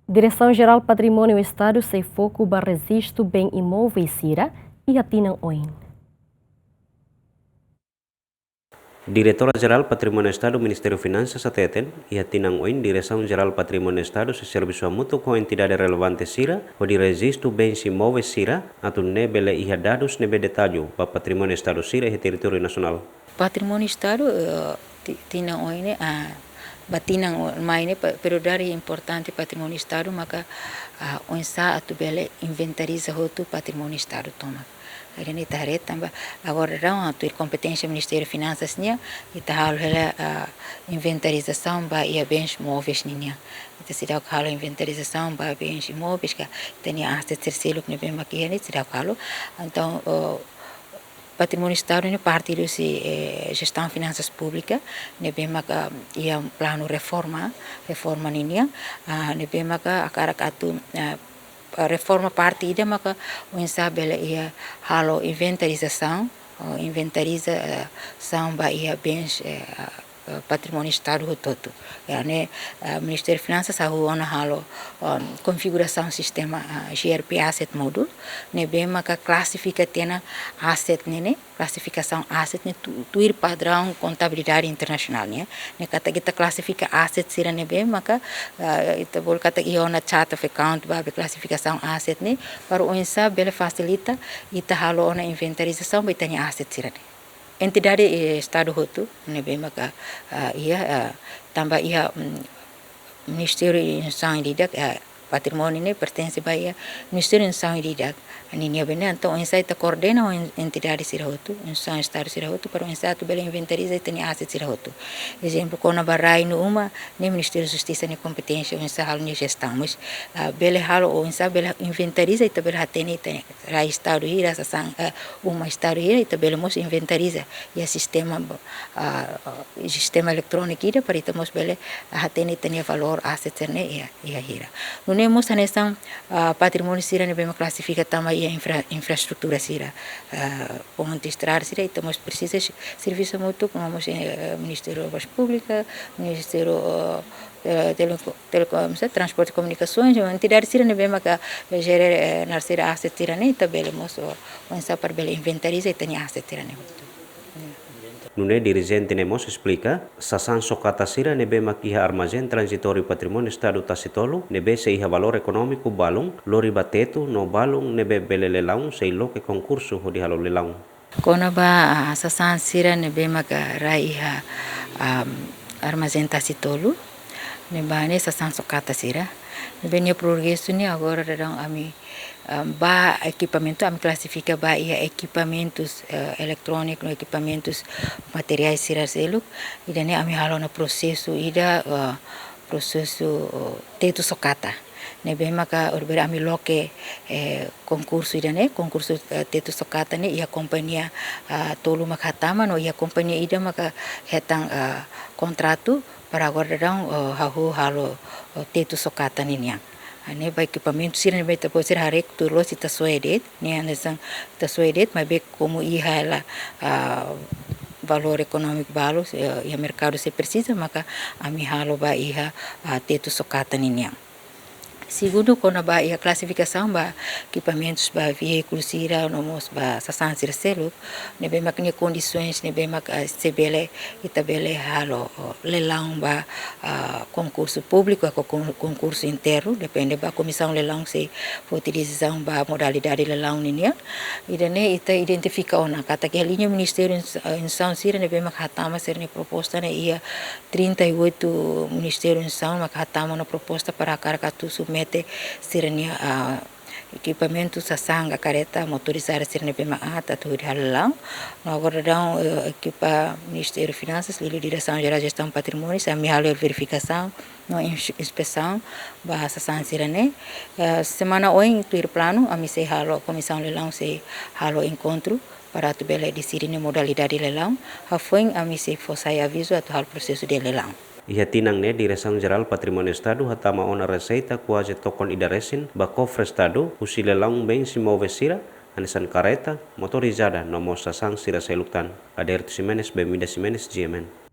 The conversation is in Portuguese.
Direção-Geral Patrimônio Estado sem foco para registro bem imóveis CIRA e atinam OIN. Diretora-Geral Patrimônio Estado, Ministério Finanças, ATETEN, e atinam OIN, Direção-Geral Patrimônio Estado, se serviço mútuo com entidade relevante CIRA, o de registro bens imóveis CIRA, atun nebele e dados nebe detalhe para Patrimônio Estado CIRA e território nacional. Patrimônio Estado tinang OIN batinang maine pero dari importante patrimônio Estado maka onsa atubele inventariza hotu patrimônio Estado toma. Ini taharet tambah agora não atuir competência Ministério Finanças nia ita hal hela inventarização ba ia bens móveis nia ita sidau halo inventarização ba bens imóveis ka tenia asset terceiro que bem aqui ni sidau halo então patrimônio Estado ini parte se gestão finanças pública ne bem maka ia plano reforma nia ne bem maka akara atu reforma parte ida maka unsa bela ia halo inventarização ba ia bens patrimônio Estado todo. Yani Ministério Finanças ona halo configuração sistema GRP asset modul ne bem maka classifica tena asset nene classificação asset ne tuir padrão contabilidade internacional ne kata kita classifica asset sira ne bem maka ita bol kata iona chart of account ba classificação asset ne para onsa bela facilita ita halo ona inventarização ba itanya asset sira ne entidade Estado hotu ne bem maka ia tambah ia Ministério Instituição Didak patrimônio ne pertence ba ia Ministério Instituição Didak ninia bene então onsa ita coordena entidade sira hotu instituição Estado sira hotu para onsa tu bela inventariza itanya asset sira hotu exemplo kona barai no uma ne Ministério Justiça ne competência onsa halo ne gestão mas bela halo onsa bela inventariza ita bela hatene ita rai Estado ira sasang uma Estado ira ita bela mos inventariza ia sistema eletrônico ira para ita mos bela hatene itanya valor asset ne ia ira nune mos anesang patrimônio sira ne bema classifica tama ia infraestrutura sira ponte estrada sira ita mos precisa serviço mútuo como mos Ministério das Públicas Ministério transporte e comunicações entidade sira ne bema ka gerir nasira asset sira ne ita bela mos onsa para bela inventariza itanya asset sira ne Nune dirigente nemos explica, sasan sokata sira nebe makiha armazém transitório patrimônio Estado Tacitolo, nebe se iha valor econômico balung, lori batetu no balung nebe bele lelaung se iloke concurso hodi halo lelaung. Kona ba sasan sira nebe maka raiha armazém Tacitolo, nebe ne sasan sokata sira, nebe ne progresso ni agora darang ami ba equipamento ami classifica ba ia equipamentos eletrônicos equipamentos materiais sira selo ida ne ami halo na processo ida processo teto sokata ne bem maka orbera ami loke concurso ida ne concurso teto sokata ne ia companhia tolu maka hatama no ia companhia ida maka hetang contrato para agora dang hahu halo teto sokata niang ane ba equipamento sira ne beta pode ser harek turlo si tasoedet ne anasang tasoedet mas be como iha la valor econômico balo e o mercado se precisa maka ami halo ba iha teto sokata niang segundo kona ba ia classificação ba equipamentos ba veículos sira nomos ba sasan sira selo ne be mak ne condições ne be mak sebele itabele halo leilão ba concurso público com concurso interno depende ba comissão leilão se utilização ba modalidade leilão ninia idane ita identifica ona kata que a linha ministério instituição sira ne be mak hatama ser ne proposta ne ia 38 ministério instituição mak hatama na proposta para caracatu mete sirnia equipamento sasanga careta motorizada sirne bema ata tu halang no agora dão equipa Ministério Finanças e Direção Geral de Gestão Patrimônio a minha verificação no inspeção ba sasan sirne semana hoje tuir plano a mi se halo comissão leilão se halo encontro para tu bela decidir modalidade leilão a foi a mi se fosse aviso atu hal processo de leilão Ia tinang ne Direção Geral Patrimônio Estado hatama ona receita quase tokon idaresin ba cofre Estado usile laung bem imóveis sira anisan careta motorizada no mosa sang sira selutan Aderto Ximenes Bemida Ximenes GMN